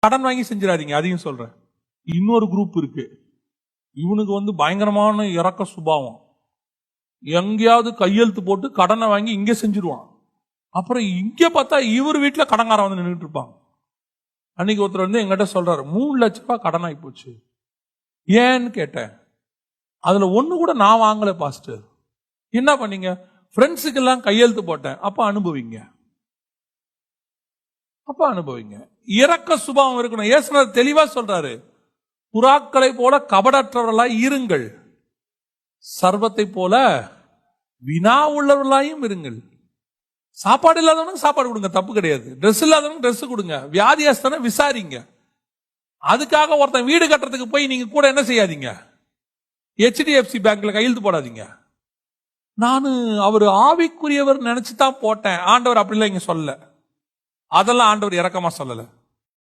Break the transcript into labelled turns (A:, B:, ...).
A: கடன் வாங்கி செஞ்சிடாதீங்க, அதையும் சொல்றேன். இன்னொரு குரூப் இருக்கு, இவனுக்கு பயங்கரமான இறக்க சுபாவம். எங்கேயாவது கையெழுத்து போட்டு கடனை வாங்கி இங்க செஞ்சிருவான். அப்புறம் இங்க பார்த்தா இவர் வீட்டுல கடன்காரன் வந்து நின்றுட்டு இருப்பாங்க. அன்னைக்கு ஒருத்தர் எங்கிட்ட சொல்றாரு, 3 லட்ச ரூபாய் கடன் ஆகி போச்சு. ஏன்னு கேட்டேன். அதுல ஒண்ணு கூட நான் வாங்கல பாஸ்டர். என்ன பண்ணீங்க? ஃப்ரெண்ட்ஸுக்கு எல்லாம் கையெழுத்து போட்டேன். அப்ப அனுபவிங்க, இறக்க சுபாவம் இருக்கணும். இயேசுநாதர் தெளிவா சொல்றாரு, புறாக்களை போல கபடற்றவர்களாய் இருங்கள், சர்வத்தை போல வினா உள்ளவர்களாயும் இருங்கள். சாப்பாடு இல்லாதவனுக்கு சாப்பாடு கொடுங்க, தப்பு கிடையாது. ட்ரெஸ் இல்லாதவனுக்கு ட்ரெஸ் கொடுங்க. வியாதியாஸ்தான விசாரிங்க. அதுக்காக ஒருத்தன் வீடு கட்டுறதுக்கு போய் நீங்க கூட என்ன செய்யாதீங்க, HDFC பேங்க்ல கையெழுத்து போடாதீங்க. நானு அவர் ஆவிக்குரியவர் நினைச்சுதான் போட்டேன். ஆண்டவர் அப்படிலாம் இங்க சொல்லல. அதெல்லாம் ஆண்டவர் இரக்கமா சொல்லல.